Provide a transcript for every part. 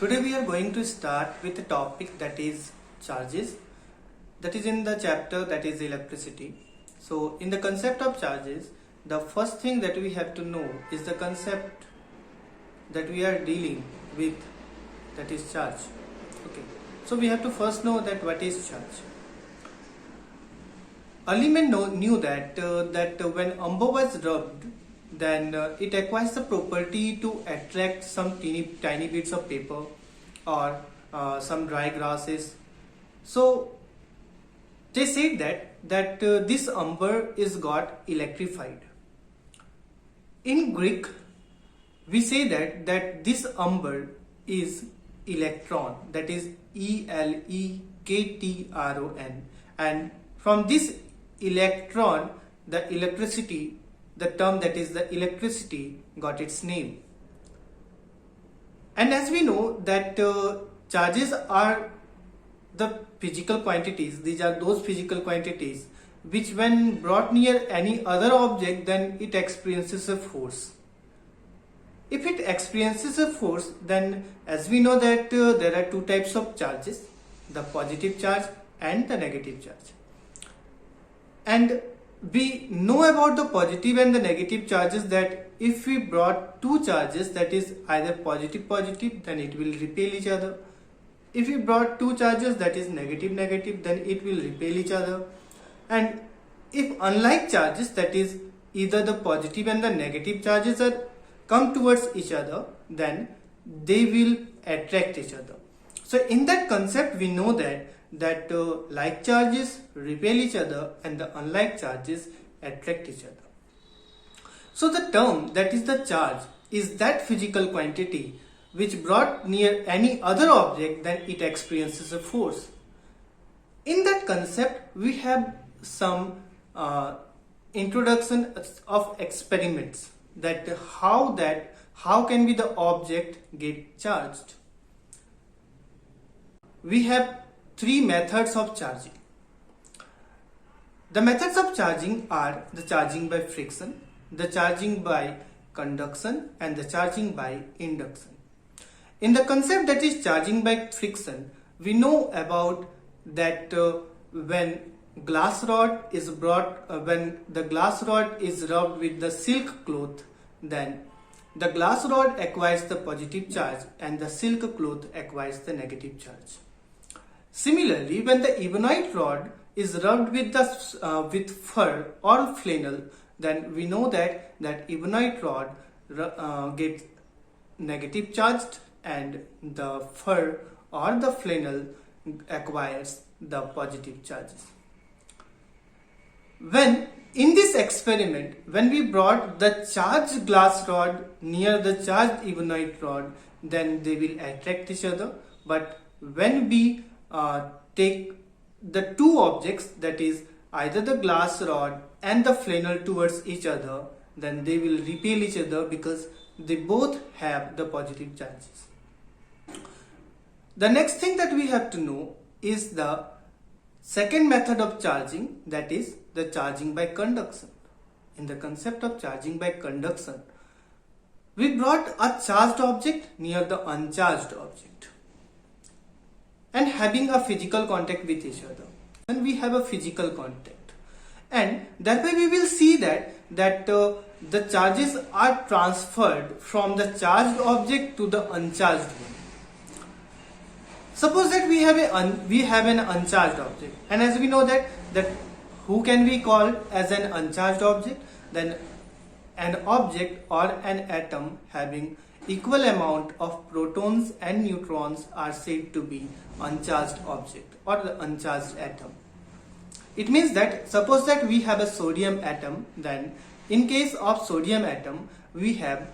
Today we are going to start with a topic that is charges, that is in the chapter that is electricity. So in the concept of charges, the first thing that we have to know is the concept that we are dealing with, that is charge. Okay, so we have to first know that what is charge. Early men knew that when umber was rubbed, then it acquires the property to attract some tiny bits of paper or some dry grasses. So they said that this umber is got electrified. In Greek, we say that this umber is electron, that is Elektron, and from this electron, the electricity, the term that is the electricity, got its name. And as we know that charges are the physical quantities, these are those physical quantities which when brought near any other object, then it experiences a force. If it experiences a force, then as we know that there are two types of charges, the positive charge and the negative charge. And we know about the positive and the negative charges that if we brought two charges, that is either positive, then it will repel each other. If we brought two charges that is negative, then it will repel each other. And if unlike charges, that is either the positive and the negative charges are come towards each other, then they will attract each other. So in that concept, we know that like charges repel each other and the unlike charges attract each other. So the term that is the charge is that physical quantity which brought near any other object, then it experiences a force. In that concept, we have some introduction of experiments that how can be the object get charged. We have three methods of charging. The methods of charging are the charging by friction, the charging by conduction, and the charging by induction. In the concept that is charging by friction, we know about that when glass rod is when the glass rod is rubbed with the silk cloth, then the glass rod acquires the positive charge and the silk cloth acquires the negative charge. Similarly, when the ebonite rod is rubbed with fur or flannel, then we know that ebonite rod gets negative charged and the fur or the flannel acquires the positive charges. When in this experiment, when we brought the charged glass rod near the charged ebonite rod, then they will attract each other. But when we take the two objects, that is either the glass rod and the flannel towards each other, then they will repel each other because they both have the positive charges. The next thing that we have to know is the second method of charging, that is the charging by conduction. In the concept of charging by conduction, we brought a charged object near the uncharged object and having a physical contact with each other. And we have a physical contact, and thereby we will see that the charges are transferred from the charged object to the uncharged one. Suppose that we have an uncharged object, and as we know that who can we call as an uncharged object? Then an object or an atom having equal amount of protons and neutrons are said to be uncharged object or the uncharged atom. It means that suppose that we have a sodium atom, then in case of sodium atom we have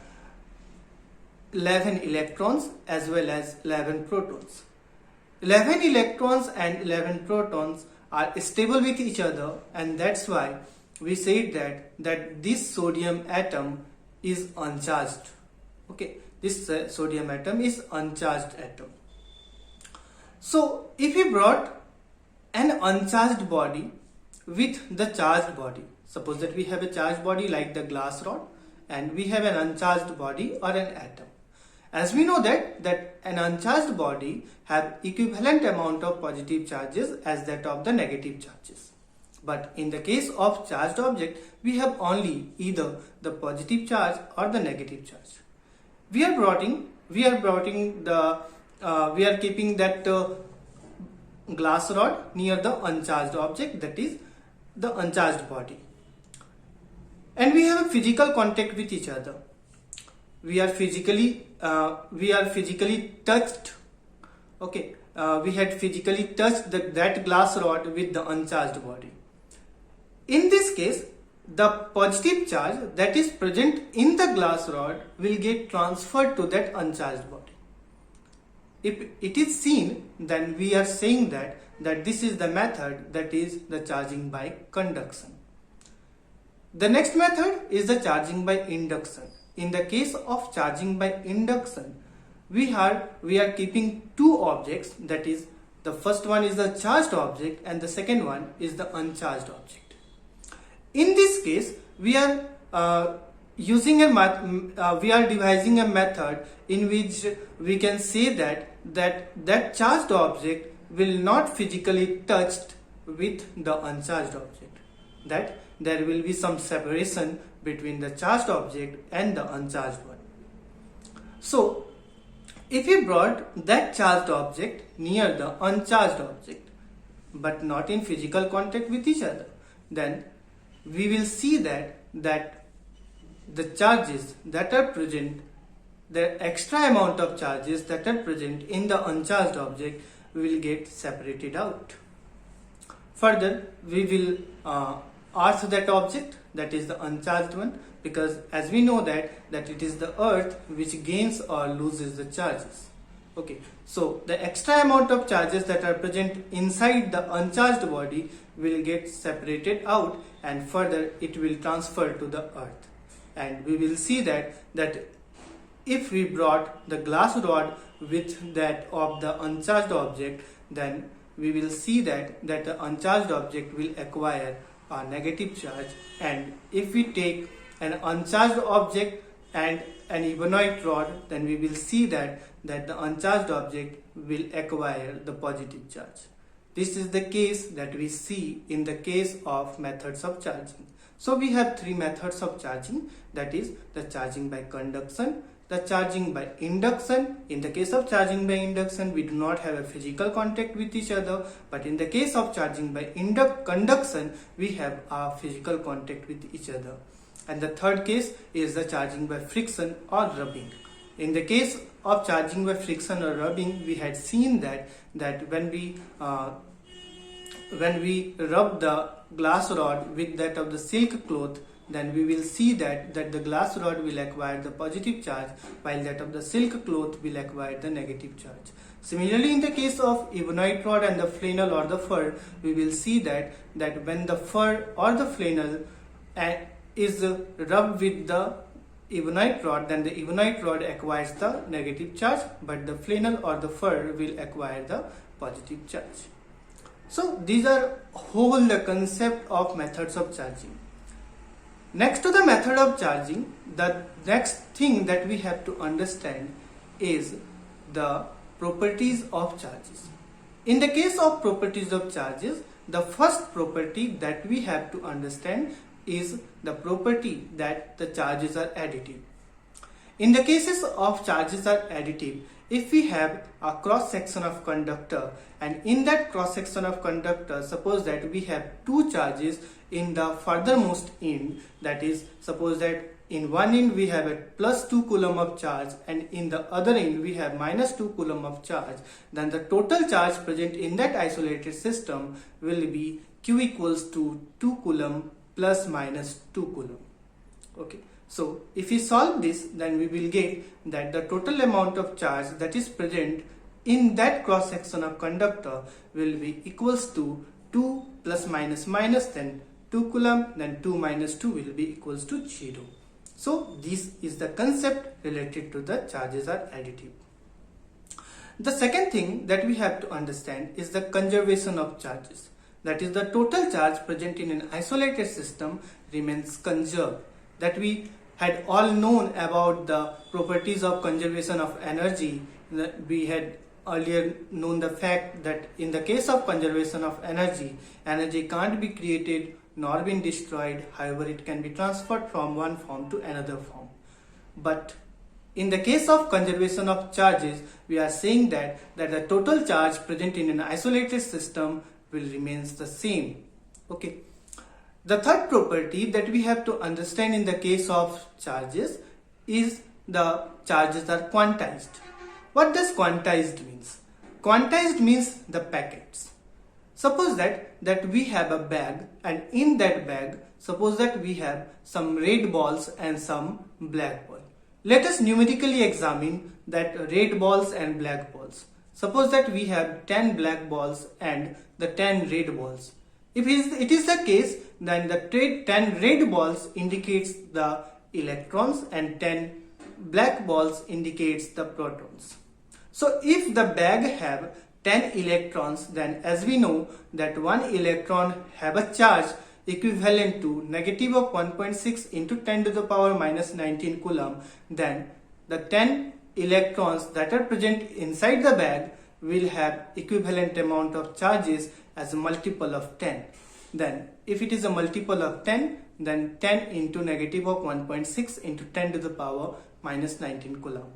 11 electrons as well as 11 protons. 11 electrons and 11 protons are stable with each other, and that's why we say that this sodium atom is uncharged. Okay, this sodium atom is uncharged atom. So if we brought an uncharged body with the charged body, suppose that we have a charged body like the glass rod and we have an uncharged body or an atom, As we know that an uncharged body have equivalent amount of positive charges as that of the negative charges. But in the case of charged object, we have only either the positive charge or the negative charge. We are keeping that glass rod near the uncharged object, that is the uncharged body, and we have a physical contact with each other. We are physically touched. Okay, we had physically touched that glass rod with the uncharged body. In this case, the positive charge that is present in the glass rod will get transferred to that uncharged body. If it is seen, then we are saying that this is the method, that is the charging by conduction. The next method is the charging by induction. In the case of charging by induction, we are keeping two objects, that is the first one is the charged object and the second one is the uncharged object. In this case, we are devising a method in which we can say that charged object will not physically touched with the uncharged object, that there will be some separation between the charged object and the uncharged one. So if we brought that charged object near the uncharged object but not in physical contact with each other, then we will see that the charges that are present, the extra amount of charges that are present in the uncharged object will get separated out. Further, we will earth that object, that is the uncharged one, because as we know that it is the earth which gains or loses the charges. Okay, so the extra amount of charges that are present inside the uncharged body will get separated out, and further it will transfer to the earth. And we will see that if we brought the glass rod with that of the uncharged object, then we will see that the uncharged object will acquire a negative charge, and if we take an uncharged object and an ebonite rod, then we will see that the uncharged object will acquire the positive charge. This is the case that we see in the case of methods of charging. So we have three methods of charging, that is the charging by conduction, the charging by induction. In the case of charging by induction, we do not have a physical contact with each other, but in the case of charging by conduction, we have a physical contact with each other. And the third case is the charging by friction or rubbing. In the case of charging by friction or rubbing, we had seen that when we rub the glass rod with that of the silk cloth, then we will see that the glass rod will acquire the positive charge, while that of the silk cloth will acquire the negative charge. Similarly, in the case of ebonite rod and the flannel or the fur, we will see that when the fur or the flannel is rubbed with the ebonite rod, then the ebonite rod acquires the negative charge, but the flannel or the fur will acquire the positive charge. So these are whole the concept of methods of charging. Next to the method of charging, the next thing that we have to understand is the properties of charges. In the case of properties of charges, the first property that we have to understand is the property that the charges are additive. In the cases of charges are additive, if we have a cross section of conductor, and in that cross section of conductor, suppose that we have two charges in the furthermost end, that is, suppose that in one end we have a plus 2 coulomb of charge and in the other end we have minus 2 coulomb of charge, then the total charge present in that isolated system will be Q equals to 2 coulomb plus minus 2 coulomb. Okay. So if we solve this, then we will get that the total amount of charge that is present in that cross section of conductor will be equals to 2 plus minus minus, then 2 coulomb, then 2 minus 2 will be equals to 0. So this is the concept related to the charges are additive. The second thing that we have to understand is the conservation of charges. That is, the total charge present in an isolated system remains conserved. That we had all known about the properties of conservation of energy, we had earlier known the fact that in the case of conservation of energy, energy can't be created nor been destroyed. However, it can be transferred from one form to another form. But in the case of conservation of charges, we are saying that the total charge present in an isolated system will remain the same. Okay. The third property that we have to understand in the case of charges is the charges are quantized. What does quantized means? Quantized means the packets. Suppose that we have a bag, and in that bag, suppose that we have some red balls and some black balls. Let us numerically examine that red balls and black balls. Suppose that we have 10 black balls and the 10 red balls. If it is the case, then the 10 red balls indicates the electrons and 10 black balls indicates the protons. So if the bag have 10 electrons, then as we know that one electron have a charge equivalent to negative of 1.6 into 10 to the power minus 19 coulomb, then the 10 electrons that are present inside the bag will have equivalent amount of charges as a multiple of 10. Then if it is a multiple of 10, then 10 into negative of 1.6 into 10 to the power minus 19 coulomb.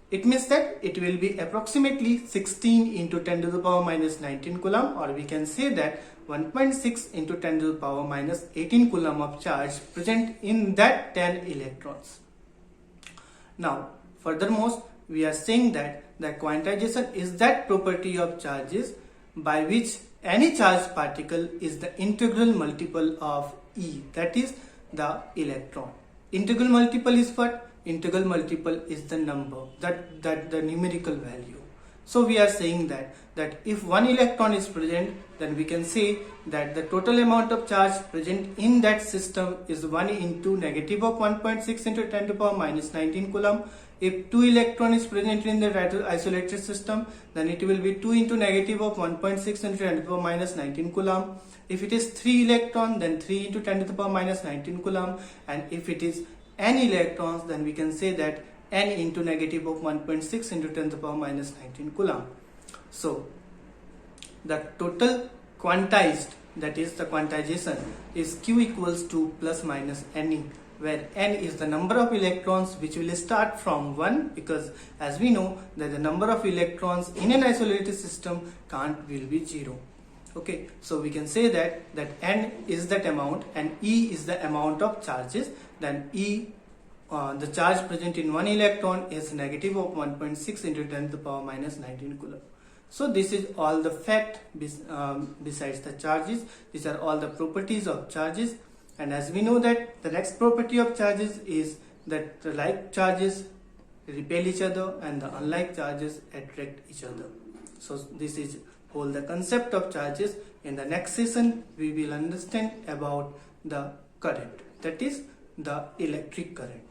It means that it will be approximately 16 into 10 to the power minus 19 coulomb, or we can say that 1.6 into 10 to the power minus 18 coulomb of charge present in that 10 electrons. Now, furthermore, we are saying that the quantization is that property of charges by which any charged particle is the integral multiple of E, that is the electron. Integral multiple is what? Integral multiple is the number, that the numerical value. So we are saying that if one electron is present, then we can say that the total amount of charge present in that system is 1 into negative of 1.6 into 10 to the power minus 19 coulomb. If 2 electron is present in the isolated system, then it will be 2 into negative of 1.6 into 10 to the power minus 19 coulomb. If it is 3 electron, then 3 into 10 to the power minus 19 coulomb. And if it is n electrons, then we can say that n into negative of 1.6 into 10 to the power minus 19 coulomb. So the total quantized, that is the quantization, is Q equals to plus minus Ne, where n is the number of electrons which will start from 1, because as we know that the number of electrons in an isolated system will be 0. Okay, so we can say that n is that amount and E is the amount of charges. Then E, the charge present in one electron is negative of 1.6 into 10 to the power minus 19 coulomb. So this is all the fact besides the charges. These are all the properties of charges. And as we know that the next property of charges is that the like charges repel each other and the unlike charges attract each other. So this is whole the concept of charges. In the next session we will understand about the current, that is the electric current.